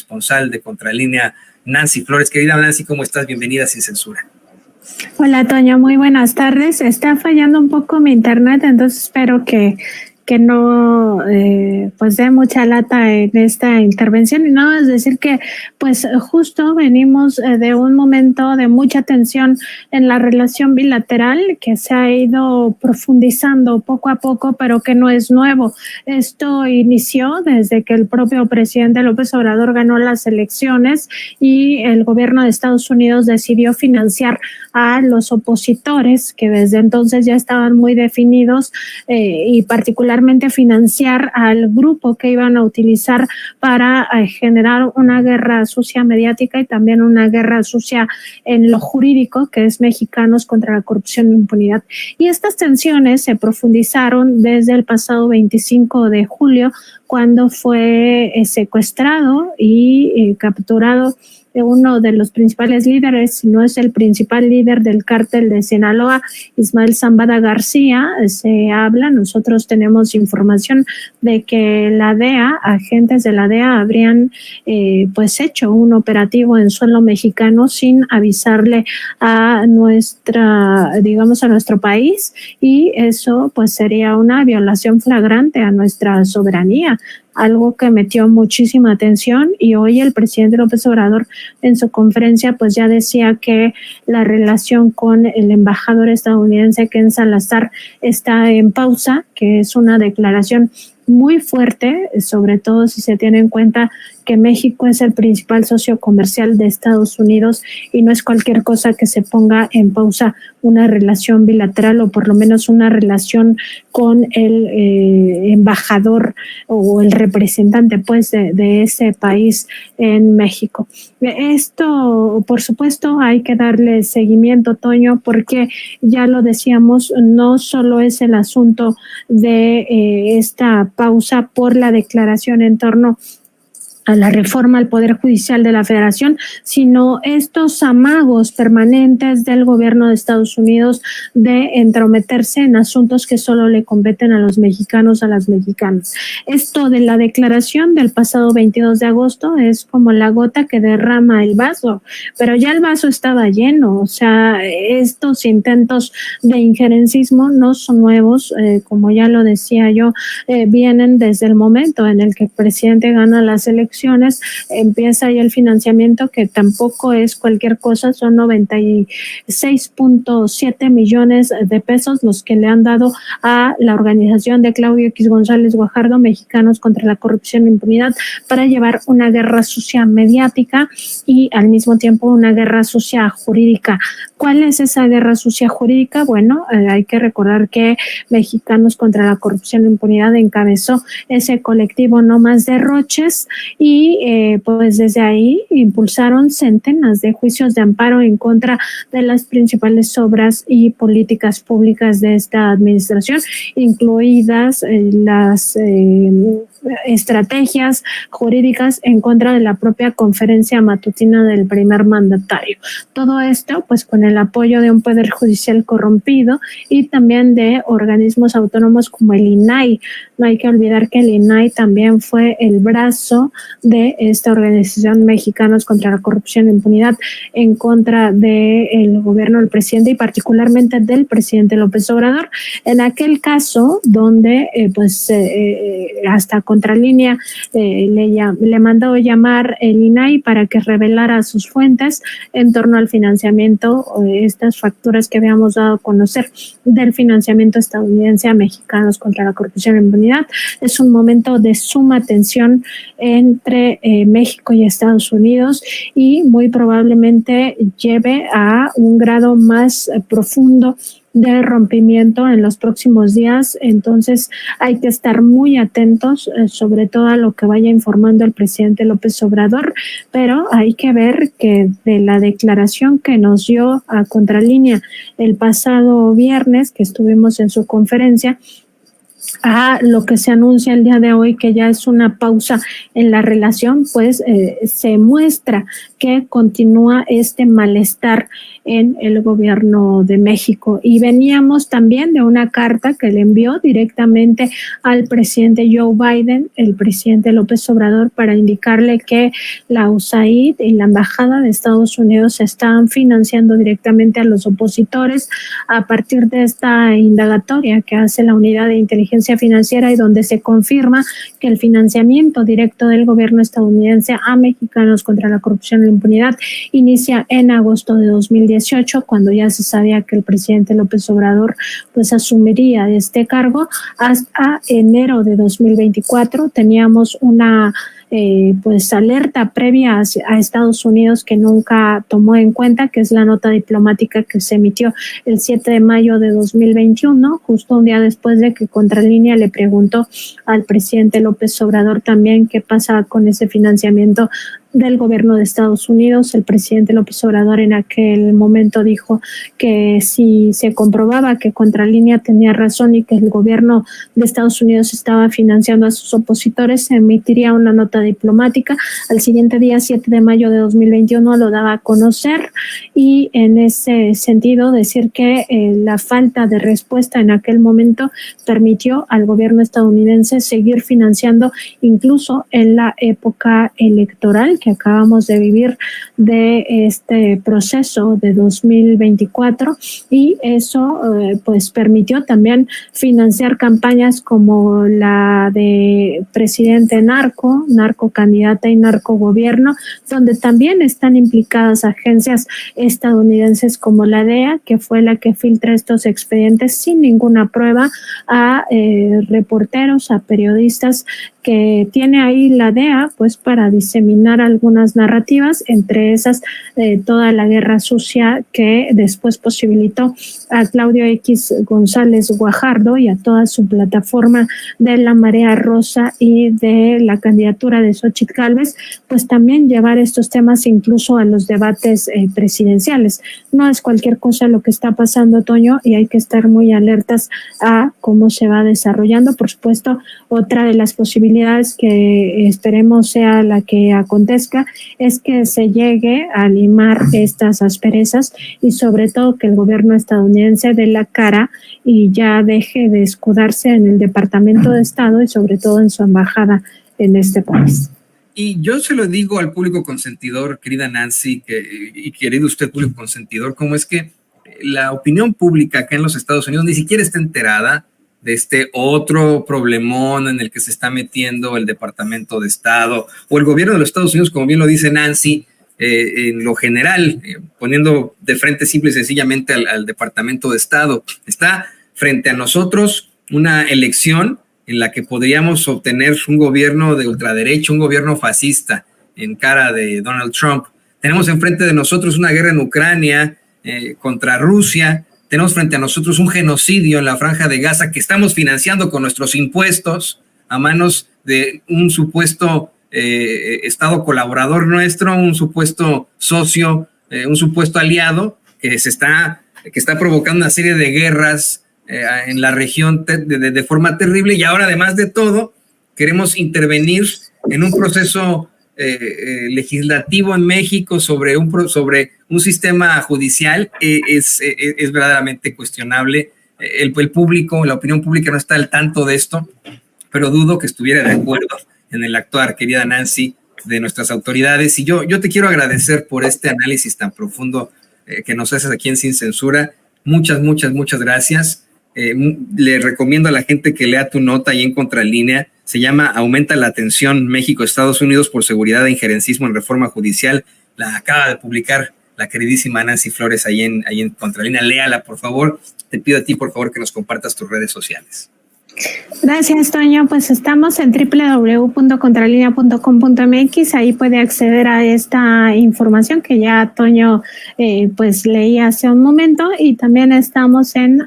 corresponsal de Contralínea, Nancy Flores. Querida Nancy, ¿cómo estás? Bienvenida Sin Censura. Hola, Toño, muy buenas tardes. Está fallando un poco mi internet, entonces espero que no pues dé mucha lata en esta intervención, y no es decir que pues justo venimos de un momento de mucha tensión en la relación bilateral que se ha ido profundizando poco a poco, pero que no es nuevo. Esto inició desde que el propio presidente López Obrador ganó las elecciones y el gobierno de Estados Unidos decidió financiar a los opositores, que desde entonces ya estaban muy definidos, y particularmente financiar al grupo que iban a utilizar para generar una guerra sucia mediática y también una guerra sucia en lo jurídico, que es Mexicanos contra la Corrupción e Impunidad. Y estas tensiones se profundizaron desde el pasado 25 de julio, cuando fue secuestrado y capturado uno de los principales líderes, si no es el principal líder del cártel de Sinaloa, Ismael Zambada García. Se habla, nosotros tenemos información de que la DEA, agentes de la DEA habrían pues hecho un operativo en suelo mexicano sin avisarle a nuestro país, y eso pues sería una violación flagrante a nuestra soberanía, algo que metió muchísima atención. Y hoy el presidente López Obrador en su conferencia pues ya decía que la relación con el embajador estadounidense Ken Salazar está en pausa, que es una declaración muy fuerte, sobre todo si se tiene en cuenta que México es el principal socio comercial de Estados Unidos y no es cualquier cosa que se ponga en pausa una relación bilateral, o por lo menos una relación con el embajador o el representante pues de ese país en México. Esto, por supuesto, hay que darle seguimiento, Toño, porque ya lo decíamos, no solo es el asunto de esta pausa por la declaración en torno a la reforma al Poder Judicial de la Federación, sino estos amagos permanentes del gobierno de Estados Unidos de entrometerse en asuntos que solo le competen a los mexicanos, a las mexicanas. Esto de la declaración del pasado 22 de agosto es como la gota que derrama el vaso, pero ya el vaso estaba lleno. O sea, estos intentos de injerencismo no son nuevos, como ya lo decía yo, vienen desde el momento en el que el presidente gana las elecciones. Empieza ya el financiamiento, que tampoco es cualquier cosa, son 96.7 millones de pesos los que le han dado a la organización de Claudio X González Guajardo, Mexicanos contra la Corrupción e Impunidad, para llevar una guerra sucia mediática y al mismo tiempo una guerra sucia jurídica. ¿Cuál es esa guerra sucia jurídica? Bueno, hay que recordar que Mexicanos contra la Corrupción e Impunidad encabezó ese colectivo No Más Derroches, y pues desde ahí impulsaron centenas de juicios de amparo en contra de las principales obras y políticas públicas de esta administración, incluidas las estrategias jurídicas en contra de la propia conferencia matutina del primer mandatario. Todo esto pues con el apoyo de un poder judicial corrompido y también de organismos autónomos como el INAI. No hay que olvidar que el INAI también fue el brazo de esta organización Mexicanos contra la Corrupción e Impunidad en contra del gobierno del presidente y particularmente del presidente López Obrador. En aquel caso donde hasta Contralínea le mandó llamar el INAI para que revelara sus fuentes en torno al financiamiento, estas facturas que habíamos dado a conocer del financiamiento estadounidense a Mexicanos contra la Corrupción e Impunidad. Es un momento de suma tensión entre México y Estados Unidos, y muy probablemente lleve a un grado más profundo de rompimiento en los próximos días. Entonces hay que estar muy atentos, sobre todo a lo que vaya informando el presidente López Obrador, pero hay que ver que de la declaración que nos dio a Contralínea el pasado viernes, que estuvimos en su conferencia, a lo que se anuncia el día de hoy, que ya es una pausa en la relación, pues se muestra que continúa este malestar en el gobierno de México. Y veníamos también de una carta que le envió directamente al presidente Joe Biden, el presidente López Obrador, para indicarle que la USAID y la Embajada de Estados Unidos están financiando directamente a los opositores a partir de esta indagatoria que hace la Unidad de Inteligencia Financiera y donde se confirma que el financiamiento directo del gobierno estadounidense a mexicanos contra la corrupción y la impunidad inicia en agosto de 2018, cuando ya se sabía que el presidente López Obrador pues asumiría este cargo. Hasta enero de 2024 teníamos una pues alerta previa a Estados Unidos que nunca tomó en cuenta, que es la nota diplomática que se emitió el 7 de mayo de 2021, justo un día después de que Contralínea le preguntó al presidente López Obrador también qué pasa con ese financiamiento del gobierno de Estados Unidos. El presidente López Obrador en aquel momento dijo que si se comprobaba que Contralínea tenía razón y que el gobierno de Estados Unidos estaba financiando a sus opositores, se emitiría una nota diplomática. Al siguiente día, 7 de mayo de 2021, lo daba a conocer, y en ese sentido decir que la falta de respuesta en aquel momento permitió al gobierno estadounidense seguir financiando incluso en la época electoral que acabamos de vivir de este proceso de 2024, y eso pues permitió también financiar campañas como la de presidente narco candidata y narco gobierno, donde también están implicadas agencias estadounidenses como la DEA, que fue la que filtra estos expedientes sin ninguna prueba a reporteros, a periodistas que tiene ahí la DEA, pues para diseminar algunas narrativas, entre esas toda la guerra sucia que después posibilitó a Claudio X González Guajardo y a toda su plataforma de la Marea Rosa y de la candidatura de Xóchitl Gálvez, pues también llevar estos temas incluso a los debates presidenciales. No es cualquier cosa lo que está pasando, Toño, y hay que estar muy alertas a cómo se va desarrollando. Por supuesto, otra de las posibilidades que esperemos sea la que acontezca es que se llegue a limar estas asperezas y sobre todo que el gobierno estadounidense dé la cara y ya deje de escudarse en el Departamento de Estado y sobre todo en su embajada en este país. Y yo se lo digo al público consentidor, querida Nancy, y querido usted público consentidor, cómo es que la opinión pública acá en los Estados Unidos ni siquiera está enterada de este otro problemón en el que se está metiendo el Departamento de Estado o el gobierno de los Estados Unidos, como bien lo dice Nancy, en lo general, poniendo de frente simple y sencillamente al Departamento de Estado. Está frente a nosotros una elección en la que podríamos obtener un gobierno de ultraderecha, un gobierno fascista en cara de Donald Trump. Tenemos enfrente de nosotros una guerra en Ucrania contra Rusia. Tenemos frente a nosotros un genocidio en la Franja de Gaza que estamos financiando con nuestros impuestos a manos de un supuesto Estado colaborador nuestro, un supuesto socio, un supuesto aliado que está provocando una serie de guerras en la región de forma terrible. Y ahora, además de todo, queremos intervenir en un proceso legislativo en México sobre un sistema judicial. Es verdaderamente cuestionable. El público, la opinión pública no está al tanto de esto, pero dudo que estuviera de acuerdo en el actuar, querida Nancy, de nuestras autoridades. Y yo te quiero agradecer por este análisis tan profundo que nos haces aquí en Sin Censura. Muchas gracias. Le recomiendo a la gente que lea tu nota ahí en Contralínea. Se llama Aumenta la tensión México-Estados Unidos por seguridad e injerencismo en reforma judicial. La acaba de publicar la queridísima Nancy Flores ahí en Contralínea. Léala, por favor. Te pido a ti, por favor, que nos compartas tus redes sociales. Gracias, Toño. Pues estamos en www.contralinea.com.mx. Ahí puede acceder a esta información que ya Toño pues leí hace un momento, y también estamos en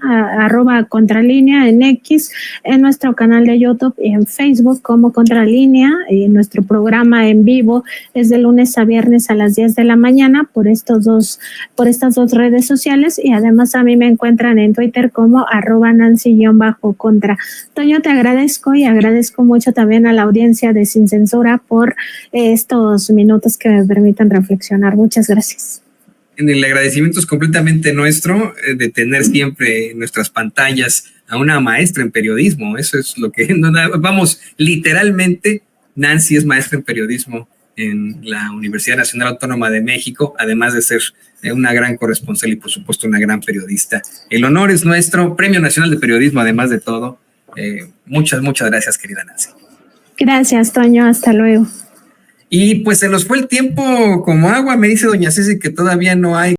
@Contralínea en X, en nuestro canal de YouTube y en Facebook como Contralínea. Y nuestro programa en vivo es de lunes a viernes a las 10 de la mañana por estas dos redes sociales, y además a mí me encuentran en Twitter como @Nancy_Contra. Toño, te agradezco y agradezco mucho también a la audiencia de Sin Censura por estos minutos que me permiten reflexionar. Muchas gracias. El agradecimiento es completamente nuestro, de tener siempre en nuestras pantallas a una maestra en periodismo. Eso es lo que, vamos, literalmente, Nancy es maestra en periodismo en la Universidad Nacional Autónoma de México, además de ser una gran corresponsal y, por supuesto, una gran periodista. El honor es nuestro, Premio Nacional de Periodismo, además de todo. Muchas gracias, querida Nancy. Gracias, Toño. Hasta luego. Y pues se nos fue el tiempo como agua. Me dice doña Ceci que todavía no hay